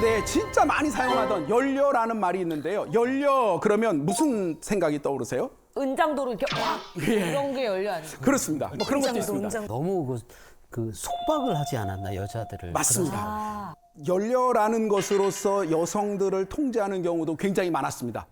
당시시대에 진짜 많이 사용하던 연려라는 말이 있는데요. 연려 그러면 무슨 생각이 떠오르세요? 은장도로 이렇게 확 예. 이런 게 열려 아니에요? 그렇습니다. 뭐 그런 것도 있습니다. 너무 그 속박을 하지 않았나 여자들을. 맞습니다. 연려라는 것으로서 여성들을 통제하는 경우도 굉장히 많았습니다.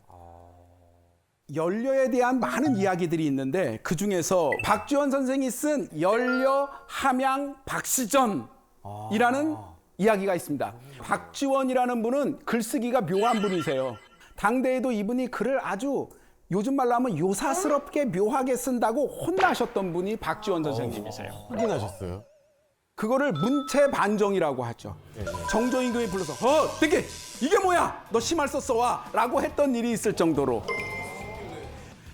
연려에 대한 많은 이야기들이 있는데 그중에서 박지원 선생이 쓴 연려 함양 박시전이라는 이야기가 있습니다. 박지원이라는 분은 글쓰기가 묘한 분이세요. 당대에도 이분이 글을 아주 요즘 말로 하면 요사스럽게 묘하게 쓴다고 혼나셨던 분이 박지원 선생님이세요. 확인하셨어요? 그거를 문체반정이라고 하죠. 정조임금이 불러서 되게 이게 뭐야? 너 시말 썼어 와 라고 했던 일이 있을 정도로.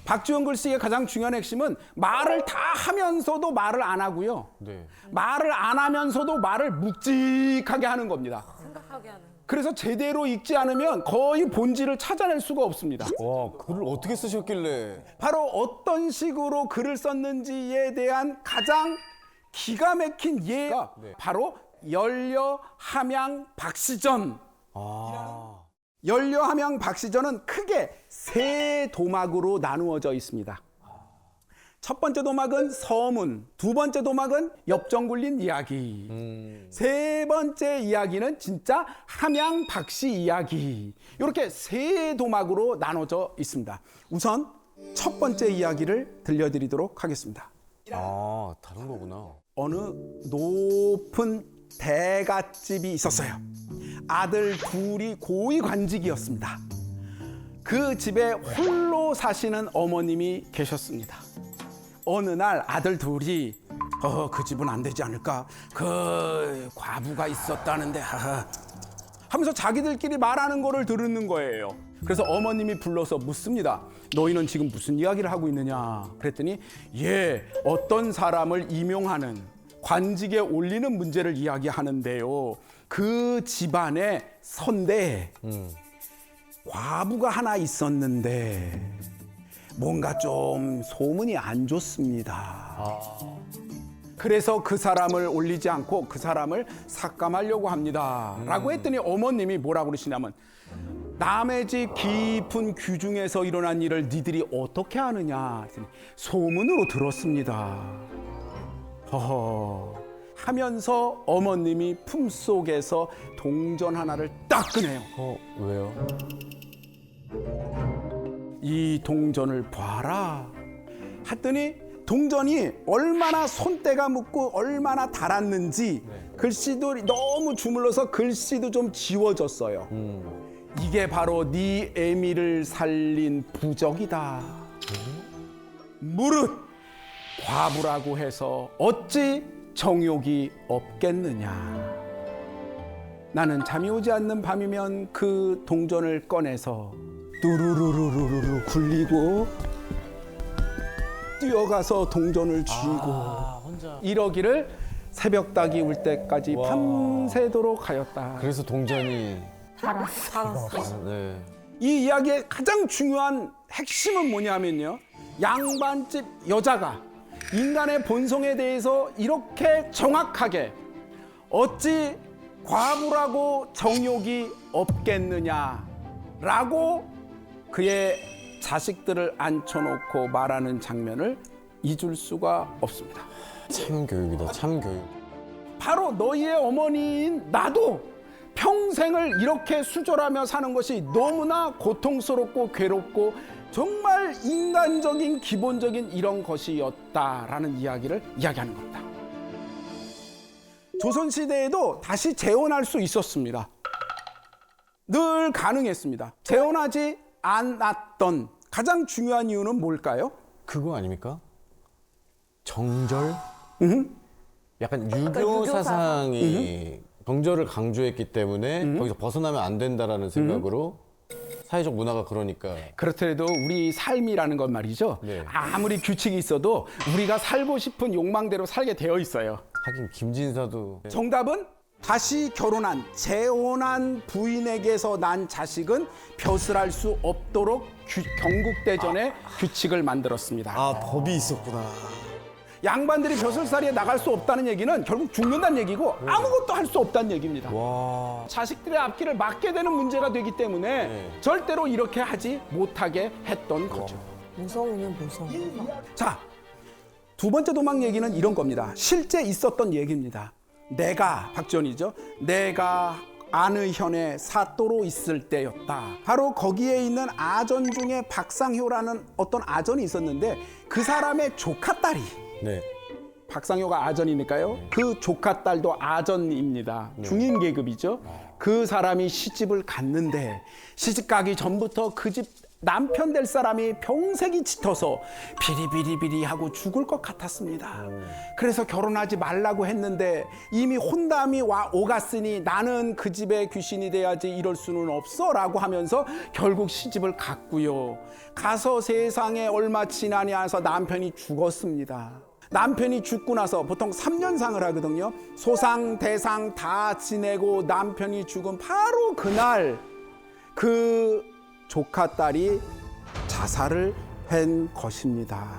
박지원 글씨의 가장 중요한 핵심은 말을 다 하면서도 말을 안 하고요. 네. 말을 안 하면서도 말을 묵직하게 하는 겁니다. 생각하게 하는. 그래서 제대로 읽지 않으면 거의 본질을 찾아낼 수가 없습니다. 와, 글을 어떻게 쓰셨길래? 바로 어떤 식으로 글을 썼는지에 대한 가장 기가 막힌 예가 바로 연려 함양 박시전. 연려 함양 박시전은 크게 세 도막으로 나누어져 있습니다. 첫 번째 도막은 서문, 두 번째 도막은 엽정 굴린 이야기, 세 번째 이야기는 진짜 함양 박씨 이야기. 이렇게 세 도막으로 나눠져 있습니다. 우선 첫 번째 이야기를 들려드리도록 하겠습니다. 아, 다른 거구나. 어느 높은 대갓집이 있었어요. 아들 둘이 고위관직이었습니다. 그 집에 홀로 사시는 어머님이 계셨습니다. 어느 날 아들 둘이 그 집은 안 되지 않을까? 그 과부가 있었다는데 하면서 자기들끼리 말하는 거를 들은 거예요. 그래서 어머님이 불러서 묻습니다. 너희는 지금 무슨 이야기를 하고 있느냐? 그랬더니 어떤 사람을 임용하는 관직에 올리는 문제를 이야기하는데요. 그 집안에 선대에 과부가 하나 있었는데 뭔가 좀 소문이 안 좋습니다. 그래서 그 사람을 올리지 않고 그 사람을 삭감하려고 합니다. 라고 했더니 어머님이 뭐라고 그러시냐면 남의 집 깊은 규중에서 일어난 일을 니들이 어떻게 아느냐 했더니 소문으로 들었습니다. 하면서 어머님이 품속에서 동전 하나를 딱 꺼내요. 왜요? 이 동전을 봐라 했더니 동전이 얼마나 손때가 묻고 얼마나 달았는지 글씨도 너무 주물러서 글씨도 좀 지워졌어요. 이게 바로 네 애미를 살린 부적이다. 무릇 과부라고 해서 어찌 정욕이 없겠느냐. 나는 잠이 오지 않는 밤이면 그 동전을 꺼내서 뚜루루루루루 굴리고 뛰어가서 동전을 쥐고 이러기를 새벽닭이 울 때까지 밤새도록 하였다. 그래서 동전이 살았어. 네. 이 이야기의 가장 중요한 핵심은 뭐냐면요. 양반집 여자가 인간의 본성에 대해서 이렇게 정확하게 어찌 과부라고 정욕이 없겠느냐라고 그의 자식들을 앉혀놓고 말하는 장면을 잊을 수가 없습니다. 참 교육이다, 참 교육. 바로 너희의 어머니인 나도 평생을 이렇게 수절하며 사는 것이 너무나 고통스럽고 괴롭고 정말 인간적인 기본적인 이런 것이었다라는 이야기를 이야기하는 겁니다. 조선시대에도 다시 재혼할 수 있었습니다. 늘 가능했습니다. 재혼하지 않았던 가장 중요한 이유는 뭘까요? 그거 아닙니까? 정절? 약간 유교 유교 사상이 정절을 강조했기 때문에 거기서 벗어나면 안 된다라는 생각으로 사회적 문화가 그러니까. 그렇더라도 우리 삶이라는 건 말이죠. 네. 아무리 규칙이 있어도 우리가 살고 싶은 욕망대로 살게 되어 있어요. 하긴 김진사도 정답은 다시 결혼한 재혼한 부인에게서 난 자식은 벼슬할 수 없도록 경국대전에 규칙을 만들었습니다. 아, 법이 있었구나. 양반들이 벼슬살이에 나갈 수 없다는 얘기는 결국 죽는다는 얘기고 아무것도 할 수 없다는 얘기입니다. 자식들의 앞길을 막게 되는 문제가 되기 때문에 절대로 이렇게 하지 못하게 했던 거죠. 무서우면 무서워. 자, 두 번째 도망 얘기는 이런 겁니다. 실제 있었던 얘기입니다. 내가, 박지원이죠. 내가 안의현에 사또로 있을 때였다. 바로 거기에 있는 아전 중에 박상효라는 어떤 아전이 있었는데 그 사람의 조카딸이 네. 박상효가 아전이니까요. 그 조카딸도 아전입니다. 중인 계급이죠. 그 사람이 시집을 갔는데 시집 가기 전부터 그 집 남편 될 사람이 병색이 짙어서 비리비리비리하고 죽을 것 같았습니다. 그래서 결혼하지 말라고 했는데 이미 혼담이 오갔으니 나는 그 집의 귀신이 돼야지 이럴 수는 없어 라고 하면서 결국 시집을 갔고요. 가서 세상에 얼마 지나지 않아서 남편이 죽었습니다. 남편이 죽고 나서 보통 3년상을 하거든요. 소상 대상 다 지내고 남편이 죽은 바로 그날 그 조카딸이 자살을 한 것입니다.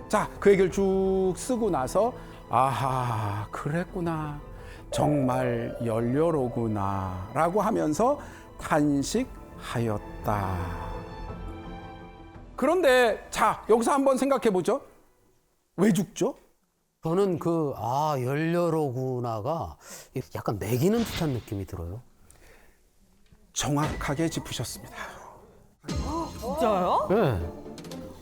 자, 그 얘기를 쭉 쓰고 나서 아하, 그랬구나. 정말 연료로구나 라고 하면서 탄식하였다. 그런데 자, 여기서 한번 생각해 보죠. 왜 죽죠? 저는 연료로구나가 약간 매기는 듯한 느낌이 들어요. 정확하게 짚으셨습니다. 진짜요? 네.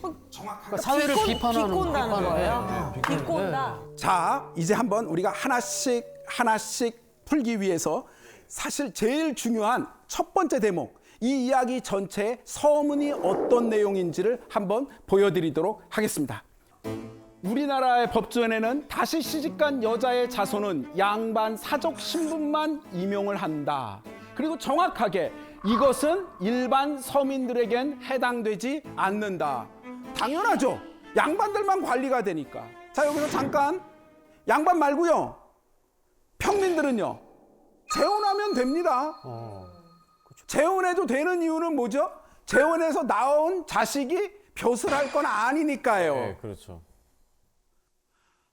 그러니까 사회를 비판하는 비꼰다는 비판을 거예요? 해. 비꼰다. 자, 이제 한번 우리가 하나씩 풀기 위해서 사실 제일 중요한 첫 번째 대목, 이 이야기 전체의 서문이 어떤 내용인지를 한번 보여드리도록 하겠습니다. 우리나라의 법조에는 다시 시집간 여자의 자손은 양반 사족 신분만 임용을 한다. 그리고 정확하게 이것은 일반 서민들에겐 해당되지 않는다. 당연하죠. 양반들만 관리가 되니까. 자, 여기서 잠깐 양반 말고요. 평민들은요. 재혼하면 됩니다. 재혼해도 되는 이유는 뭐죠? 재혼해서 나온 자식이 벼슬할 건 아니니까요. 네, 그렇죠.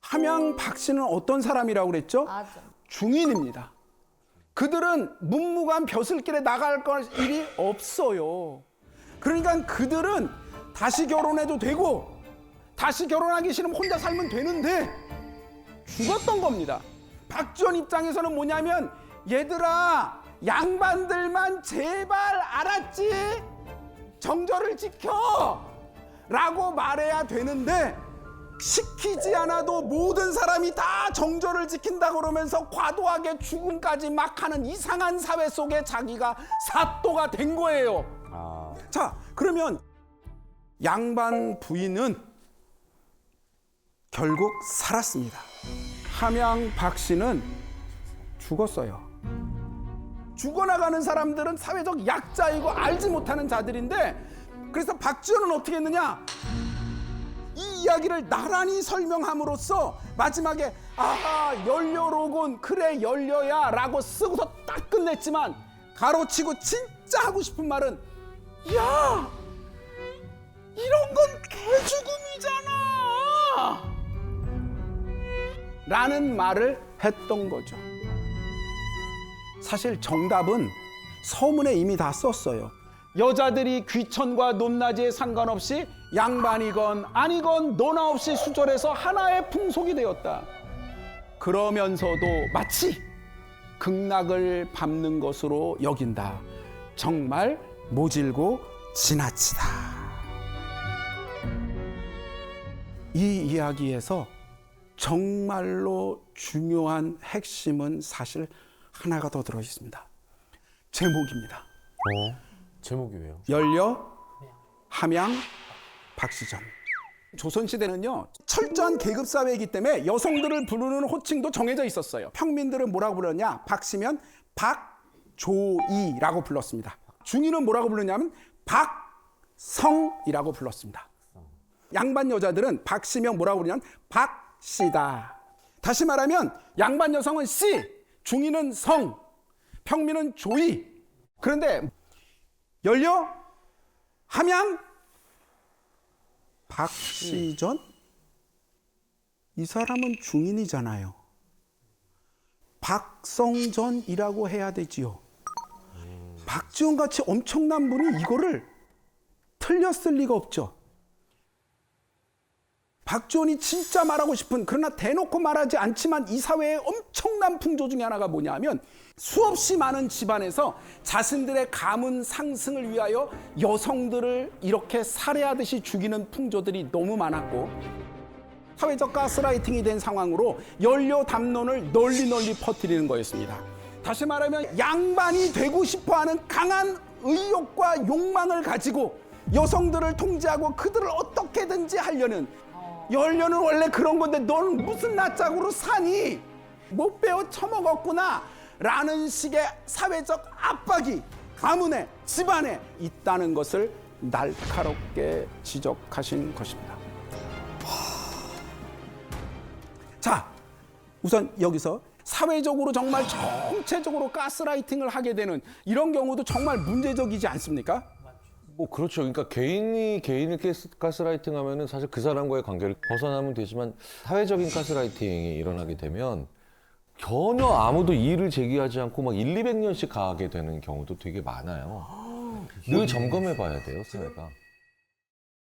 함양 박 씨는 어떤 사람이라고 그랬죠? 아전. 중인입니다. 그들은 문무관 벼슬길에 나갈 일이 없어요. 그러니까 그들은 다시 결혼해도 되고 다시 결혼하기 싫으면 혼자 살면 되는데 죽었던 겁니다. 박지원 입장에서는 뭐냐면 얘들아, 양반들만 제발 알았지? 정절을 지켜! 라고 말해야 되는데 시키지 않아도 모든 사람이 다 정절을 지킨다 그러면서 과도하게 죽음까지 막 하는 이상한 사회 속에 자기가 사또가 된 거예요. 자, 그러면 양반 부인은 결국 살았습니다. 함양 박 씨는 죽었어요. 죽어나가는 사람들은 사회적 약자이고 알지 못하는 자들인데, 그래서 박지원은 어떻게 했느냐? 이 이야기를 나란히 설명함으로써 마지막에 아하, 연료로군, 그래 연료야 라고 쓰고서 딱 끝냈지만 가로치고 진짜 하고 싶은 말은 야, 이런 건 개죽음이잖아 라는 말을 했던 거죠. 사실 정답은 서문에 이미 다 썼어요. 여자들이 귀천과 높낮이에 상관없이 양반이건 아니건 너나 없이 수절해서 하나의 풍속이 되었다. 그러면서도 마치 극락을 밟는 것으로 여긴다. 정말 모질고 지나치다. 이 이야기에서 정말로 중요한 핵심은 사실 하나가 더 들어있습니다. 제목입니다. 제목이 왜요? 연려, 함양, 박시전. 조선시대는요, 철저한 계급사회이기 때문에 여성들을 부르는 호칭도 정해져 있었어요. 평민들은 뭐라고 불렀냐? 박씨면 박조이라고 불렀습니다. 중인은 뭐라고 불렀냐면 박성이라고 불렀습니다. 양반 여자들은 박씨면 뭐라고 부르냐면 박씨다. 다시 말하면 양반 여성은 씨, 중인은 성, 평민은 조이. 그런데 연려, 함양, 박시전? 이 사람은 중인이잖아요. 박성전이라고 해야 되지요. 박지원 같이 엄청난 분이 이거를 틀렸을 리가 없죠. 박지원이 진짜 말하고 싶은, 그러나 대놓고 말하지 않지만 이 사회의 엄청난 풍조 중에 하나가 뭐냐면, 수없이 많은 집안에서 자신들의 가문 상승을 위하여 여성들을 이렇게 살해하듯이 죽이는 풍조들이 너무 많았고, 사회적 가스라이팅이 된 상황으로 연료 담론을 널리 퍼뜨리는 거였습니다. 다시 말하면 양반이 되고 싶어하는 강한 의욕과 욕망을 가지고 여성들을 통제하고 그들을 어떻게든지 하려는, 연료는 원래 그런 건데 넌 무슨 낯짝으로 사니? 못 배워 처먹었구나 라는 식의 사회적 압박이 가문에, 집안에 있다는 것을 날카롭게 지적하신 것입니다. 자, 우선 여기서 사회적으로 정말 전체적으로 가스라이팅을 하게 되는 이런 경우도 정말 문제적이지 않습니까? 뭐 그렇죠. 그러니까 개인이 개인을 가스라이팅 하면은 사실 그 사람과의 관계를 벗어나면 되지만 사회적인 가스라이팅이 일어나게 되면 전혀 아무도 이의를 제기하지 않고 막 1, 200년씩 가게 되는 경우도 되게 많아요. 늘 점검해 봐야 돼요, 사회가.